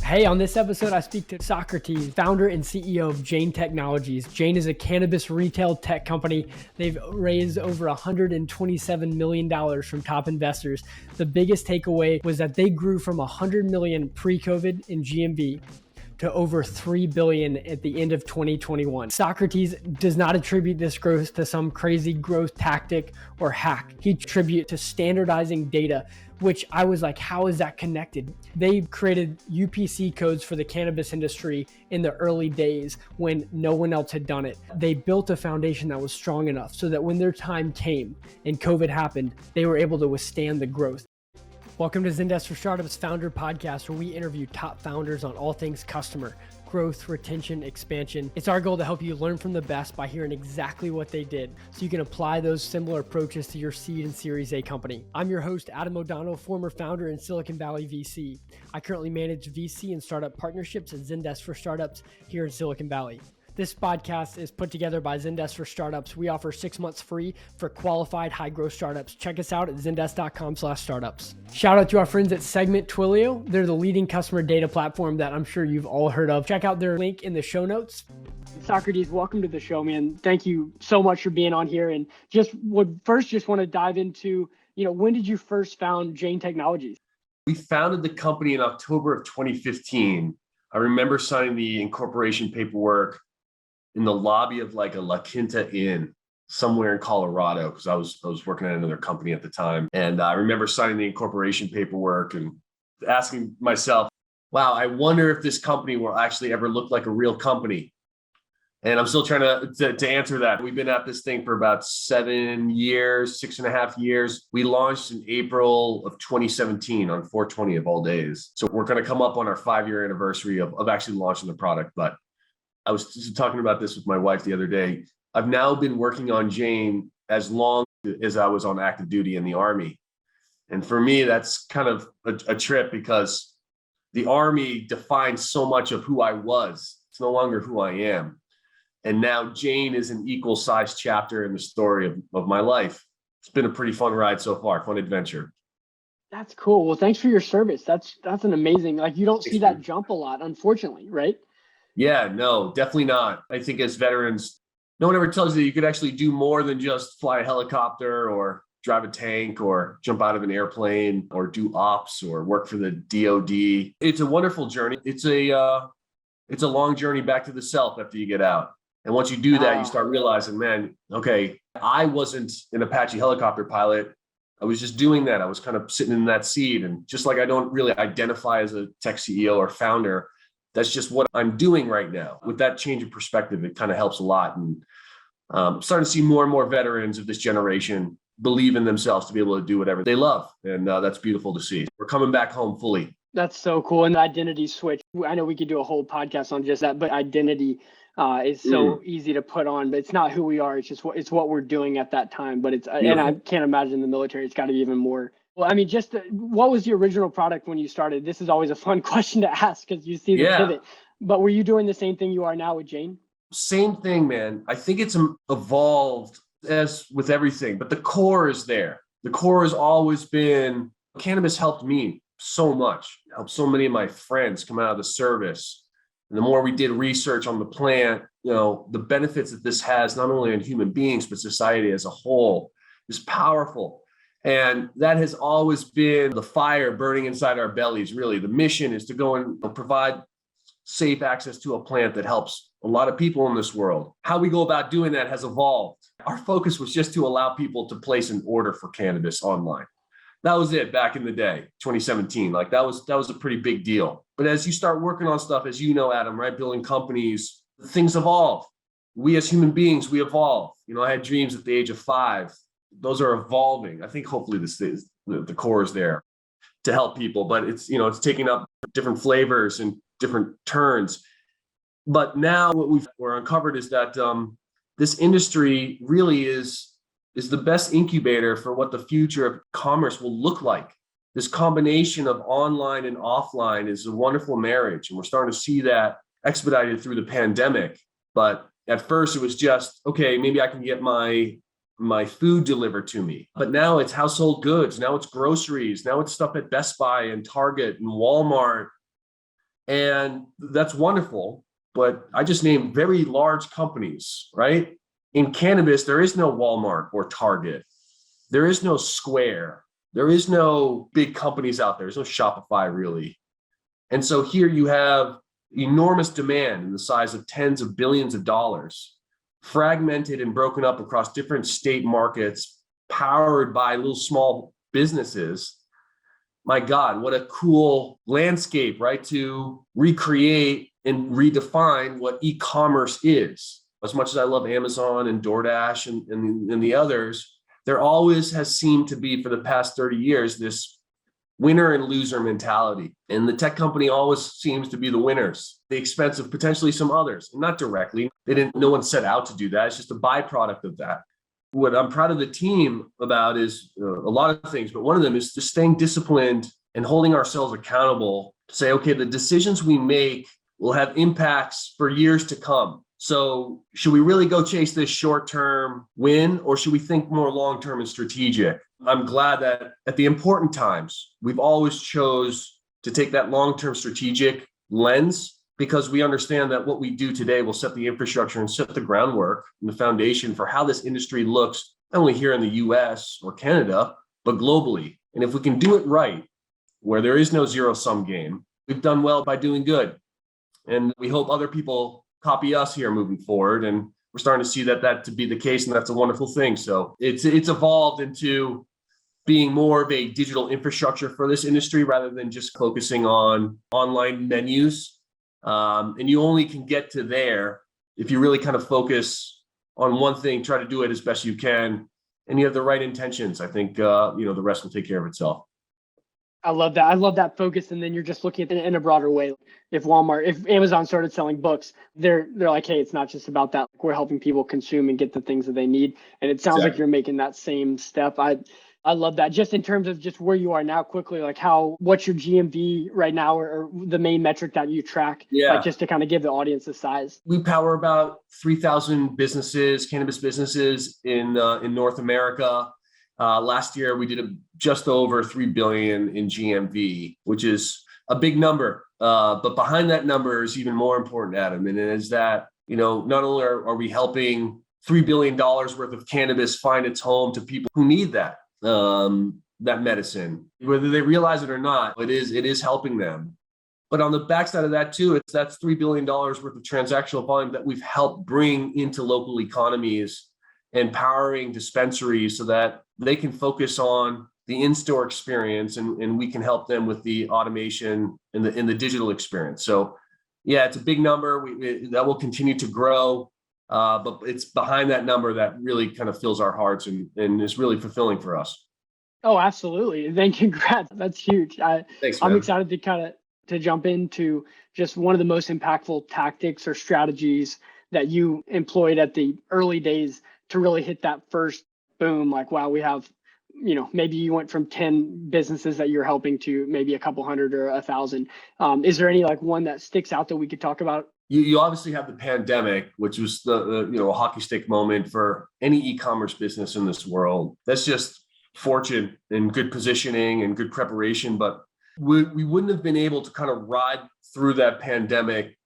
Hey, on this episode, I speak to Socrates, founder and CEO of Jane Technologies. Jane is a cannabis retail tech company. They've raised over $127 million from top investors. The biggest takeaway was that they grew from $100 million pre-COVID in GMV to over $3 billion at the end of 2021. Socrates does not attribute this growth to some crazy growth tactic or hack. He attributes to standardizing data, which I was like, how is that connected? They created UPC codes for the cannabis industry in the early days when no one else had done it. They built a foundation that was strong enough so that when their time came and COVID happened, they were able to withstand the growth. Welcome to Zendesk for Startups Founder Podcast, where we interview top founders on all things customer, growth, retention, expansion. It's our goal to help you learn from the best by hearing exactly what they did so you can apply those similar approaches to your seed and Series A company. I'm your host, Adam O'Donnell, former founder in Silicon Valley VC. I currently manage VC and startup partnerships at Zendesk for Startups here in Silicon Valley. This podcast is put together by Zendesk for Startups. We offer 6 months free for qualified high-growth startups. Check us out at zendesk.com/startups. Shout out to our friends at Segment Twilio. They're the leading customer data platform that I'm sure you've all heard of. Check out their link in the show notes. Socrates, welcome to the show, man. Thank you so much for being on here. And just want to dive into, when did you first found Jane Technologies? We founded the company in October of 2015. I remember signing the incorporation paperwork in the lobby of like a La Quinta Inn somewhere in Colorado, because I was working at another company at the time. And I remember signing the incorporation paperwork and asking myself, wow, I wonder if this company will actually ever look like a real company. And I'm still trying to answer that. We've been at this thing for about 7 years, 6.5 years. We launched in April of 2017 on 4/20 of all days. So we're going to come up on our 5-year anniversary of actually launching the product. But I was just talking about this with my wife the other day. I've now been working on Jane as long as I was on active duty in the Army. And for me, that's kind of a trip because the Army defined so much of who I was. It's no longer who I am. And now Jane is an equal sized chapter in the story of my life. It's been a pretty fun ride so far, fun adventure. That's cool. Well, thanks for your service. That's an amazing, you don't see that jump a lot, unfortunately, right? Yeah, no, definitely not. I think as veterans, no one ever tells you that you could actually do more than just fly a helicopter or drive a tank or jump out of an airplane or do ops or work for the DOD. It's a wonderful journey. It's a long journey back to the self after you get out. And once you do that, you start realizing, man, okay, I wasn't an Apache helicopter pilot. I was just doing that. I was kind of sitting in that seat. And just like I don't really identify as a tech CEO or founder, that's just what I'm doing right now. With that change of perspective, it kind of helps a lot. And I'm starting to see more and more veterans of this generation believe in themselves to be able to do whatever they love. And that's beautiful to see. We're coming back home fully. That's so cool. And the identity switch, I know we could do a whole podcast on just that, but identity is so easy to put on, but it's not who we are. It's what we're doing at that time. But and I can't imagine the military, it's got to be even more. Well, I mean, what was the original product when you started? This is always a fun question to ask because you see the pivot. But were you doing the same thing you are now with Jane? Same thing, man. I think it's evolved as with everything, but the core is there. The core has always been, cannabis helped me so much. It helped so many of my friends come out of the service. And the more we did research on the plant, the benefits that this has, not only on human beings, but society as a whole, is powerful. And that has always been the fire burning inside our bellies, really. The mission is to go and provide safe access to a plant that helps a lot of people in this world. How we go about doing that has evolved. Our focus was just to allow people to place an order for cannabis online. That was it back in the day, 2017. That was a pretty big deal. But as you start working on stuff, as you know, Adam, right, building companies, things evolve. We as human beings, we evolve. I had dreams at the age of 5. Those are evolving. I think hopefully the core is there to help people, but it's taking up different flavors and different turns. But now what we're uncovered is that this industry really is the best incubator for what the future of commerce will look like. This combination of online and offline is a wonderful marriage. And we're starting to see that expedited through the pandemic. But at first it was just, okay, maybe I can get my food delivered to me. But now it's household goods. Now it's groceries. Now it's stuff at Best Buy and Target and Walmart. And that's wonderful. But I just named very large companies, right? In cannabis, there is no Walmart or Target. There is no Square. There is no big companies out there. There's no Shopify, really. And so here you have enormous demand in the size of tens of billions of dollars, fragmented and broken up across different state markets, powered by little small businesses. My God, what a cool landscape, right? To recreate and redefine what e-commerce is. As much as I love Amazon and DoorDash and the others, there always has seemed to be, for the past 30 years, this winner and loser mentality. And the tech company always seems to be the winners, at the expense of potentially some others. Not directly. No one set out to do that. It's just a byproduct of that. What I'm proud of the team about is a lot of things, but one of them is just staying disciplined and holding ourselves accountable to say, okay, the decisions we make will have impacts for years to come. So should we really go chase this short-term win, or should we think more long-term and strategic? I'm glad that at the important times, we've always chose to take that long-term strategic lens, because we understand that what we do today will set the infrastructure and set the groundwork and the foundation for how this industry looks, not only here in the US or Canada, but globally. And if we can do it right, where there is no zero-sum game, we've done well by doing good. And we hope other people copy us here moving forward. And we're starting to see that to be the case, and that's a wonderful thing. So it's evolved into being more of a digital infrastructure for this industry rather than just focusing on online menus. And you only can get to there if you really kind of focus on one thing, try to do it as best you can, and you have the right intentions. I think the rest will take care of itself. I love that. I love that focus. And then you're just looking at it in a broader way. If Amazon started selling books, they're like, hey, it's not just about that. We're helping people consume and get the things that they need. And it sounds like you're making that same step. I love that. Just in terms of just where you are now, quickly, like what's your GMV right now, or the main metric that you track? Yeah. Like, just to kind of give the audience a size. We power about 3,000 businesses, cannabis businesses in North America. Last year, we did just over 3 billion in GMV, which is a big number. But behind that number is even more important, Adam. And it is that, not only are we helping $3 billion worth of cannabis find its home to people who need that medicine, whether they realize it or not, it is helping them. But on the backside of that too, that's $3 billion worth of transactional volume that we've helped bring into local economies, empowering dispensaries so that they can focus on the in-store experience, and we can help them with the automation and the digital experience. So yeah, it's a big number. That will continue to grow. But it's behind that number that really kind of fills our hearts and is really fulfilling for us. Oh, absolutely. Then congrats. That's huge. Thanks, man. I'm excited to jump into just one of the most impactful tactics or strategies that you employed at the early days to really hit that first boom. Like, wow, we have, maybe you went from 10 businesses that you're helping to maybe a couple hundred or 1,000. Is there any one that sticks out that we could talk about? You obviously have the pandemic, which was a hockey stick moment for any e-commerce business in this world. That's just fortune and good positioning and good preparation. But we wouldn't have been able to kind of ride through that pandemic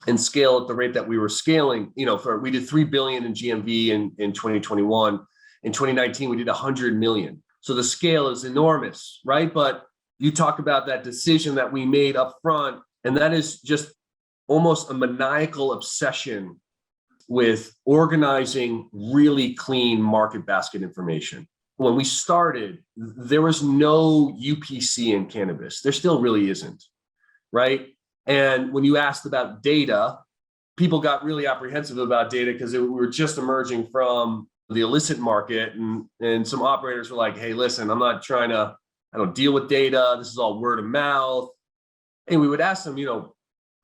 and scale at the rate that we were scaling. We did 3 billion in GMV in 2021. In 2019, we did 100 million. So the scale is enormous, right? But you talk about that decision that we made up front, and that is just almost a maniacal obsession with organizing really clean market basket information. When we started, there was no UPC in cannabis. There still really isn't, right? And when you asked about data, people got really apprehensive about data because we were just emerging from the illicit market. And some operators were like, hey, listen, I don't deal with data. This is all word of mouth. And we would ask them,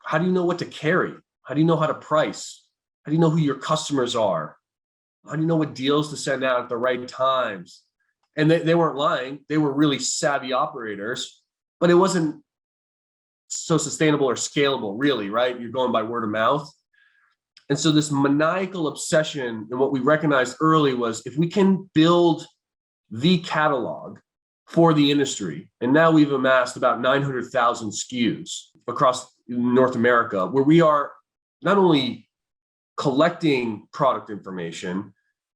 how do you know what to carry? How do you know how to price? How do you know who your customers are? How do you know what deals to send out at the right times? And they weren't lying. They were really savvy operators, but it wasn't so sustainable or scalable, really, right? You're going by word of mouth. And so this maniacal obsession, and what we recognized early was, if we can build the catalog for the industry, and now we've amassed about 900,000 SKUs across in North America, where we are not only collecting product information,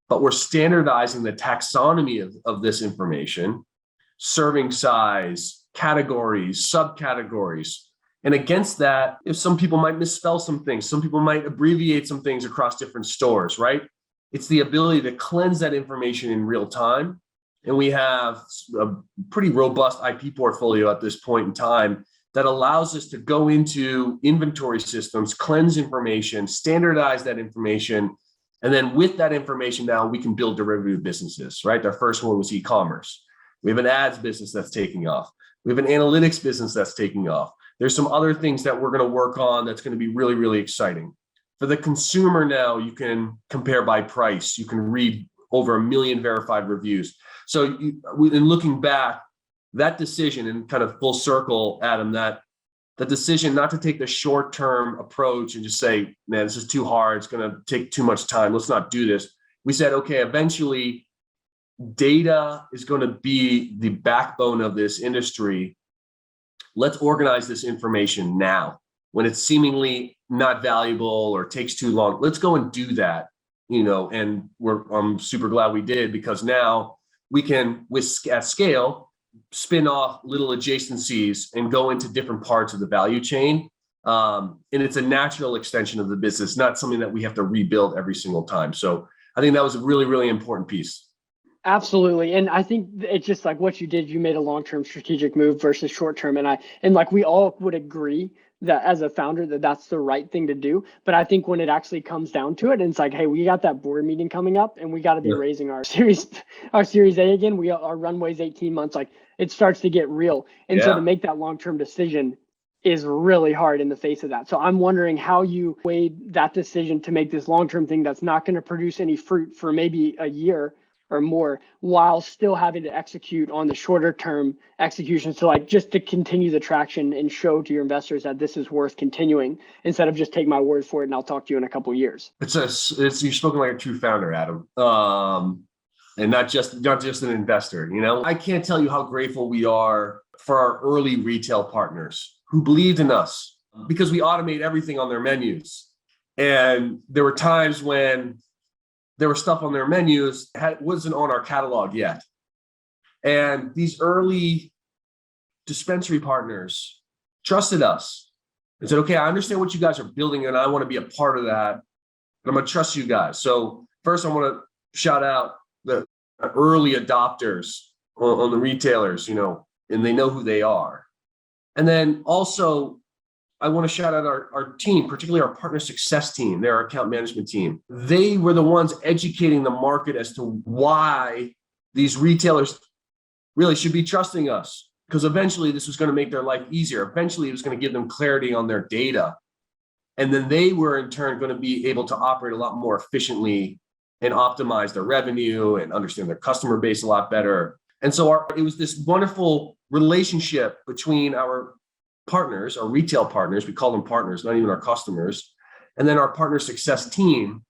but we're standardizing the taxonomy of this information, serving size, categories, subcategories. And against that, if some people might misspell some things, some people might abbreviate some things across different stores, right? It's the ability to cleanse that information in real time. And we have a pretty robust IP portfolio at this point in time that allows us to go into inventory systems, cleanse information, standardize that information. And then with that information now, we can build derivative businesses, right? Our first one was e-commerce. We have an ads business that's taking off. We have an analytics business that's taking off. There's some other things that we're going to work on that's going to be really, really exciting. For the consumer now, you can compare by price. You can read over 1 million verified reviews. So in looking back, that decision, and kind of full circle, Adam, that the decision not to take the short-term approach and just say, man, this is too hard. It's going to take too much time. Let's not do this. We said, okay, eventually data is going to be the backbone of this industry. Let's organize this information now when it's seemingly not valuable or takes too long. Let's go and do that, and I'm super glad we did, because now we can, at scale, spin off little adjacencies and go into different parts of the value chain. And it's a natural extension of the business, not something that we have to rebuild every single time. So I think that was a really, really important piece. Absolutely. And I think it's just like what you did, you made a long-term strategic move versus short-term. And like we all would agree that as a founder, that's the right thing to do. But I think when it actually comes down to it, and it's like, hey, we got that board meeting coming up and we got to be raising our series A again. Our runway's 18 months, like it starts to get real. And so to make that long-term decision is really hard in the face of that. So I'm wondering how you weighed that decision to make this long-term thing that's not going to produce any fruit for maybe a year or more, while still having to execute on the shorter term execution. So like just to continue the traction and show to your investors that this is worth continuing, instead of just take my word for it and I'll talk to you in a couple of years. You're spoken like a true founder, Adam. And not just an investor. I can't tell you how grateful we are for our early retail partners who believed in us, because we automate everything on their menus. And there were times when there was stuff on their menus that wasn't on our catalog yet. And these early dispensary partners trusted us and said, okay, I understand what you guys are building and I want to be a part of that. And I'm going to trust you guys. So first I want to shout out the early adopters on the retailers, and they know who they are. And then also I want to shout out our team, particularly our partner success team, their account management team. They were the ones educating the market as to why these retailers really should be trusting us, because eventually this was going to make their life easier. Eventually it was going to give them clarity on their data. And then they were in turn going to be able to operate a lot more efficiently and optimize their revenue and understand their customer base a lot better. And so it was this wonderful relationship between our partners, our retail partners, we call them partners, not even our customers, and then our partner success team,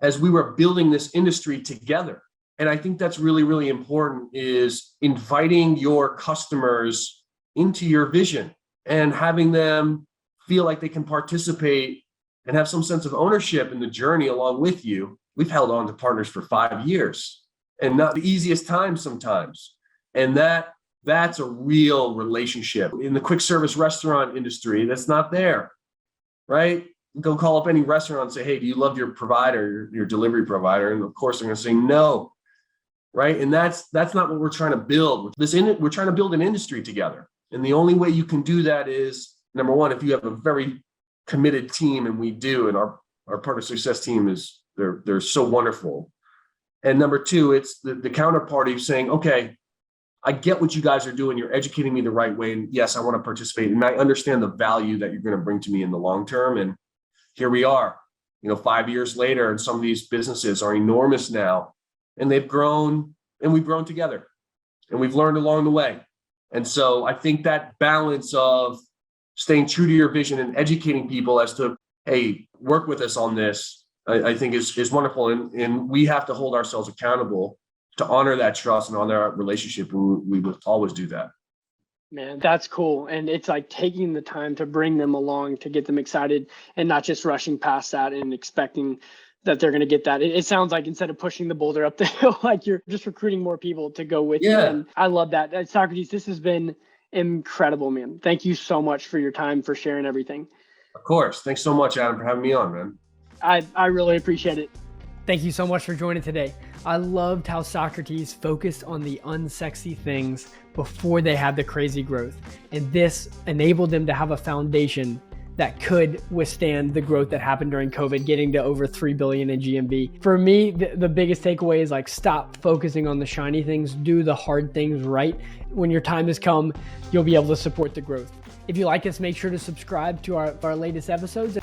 as we were building this industry together. And I think that's really, really important, is inviting your customers into your vision and having them feel like they can participate and have some sense of ownership in the journey along with you. We've held on to partners for 5 years, and not the easiest time sometimes. And that's a real relationship. In the quick service restaurant industry, that's not there, right? Go call up any restaurant and say, hey, do you love your provider, your delivery provider? And of course, they're going to say no, right? And that's not what we're trying to build. We're trying to build an industry together. And the only way you can do that is, number one, if you have a very committed team, and we do, and our partner success team they're so wonderful. And number two, it's the counterparty saying, okay, I get what you guys are doing. You're educating me the right way. And yes, I want to participate. And I understand the value that you're going to bring to me in the long term. And here we are, 5 years later, and some of these businesses are enormous now, and they've grown, and we've grown together, and we've learned along the way. And so I think that balance of staying true to your vision and educating people as to, hey, work with us on this, I think is wonderful. And we have to hold ourselves accountable to honor that trust and honor that relationship. And we will always do that. Man, that's cool. And it's like taking the time to bring them along to get them excited and not just rushing past that and expecting that they're going to get that. It sounds like instead of pushing the boulder up the hill, like you're just recruiting more people to go with you. Yeah, And I love that. Socrates, this has been incredible, man. Thank you so much for your time, for sharing everything. of course. Thanks so much, Adam, for having me on, man. I really appreciate it. Thank you so much for joining today. I loved how Socrates focused on the unsexy things before they had the crazy growth. And this enabled them to have a foundation that could withstand the growth that happened during COVID, getting to over 3 billion in GMV. For me, the biggest takeaway is like, stop focusing on the shiny things, do the hard things right. When your time has come, you'll be able to support the growth. If you like us, make sure to subscribe to our latest episodes.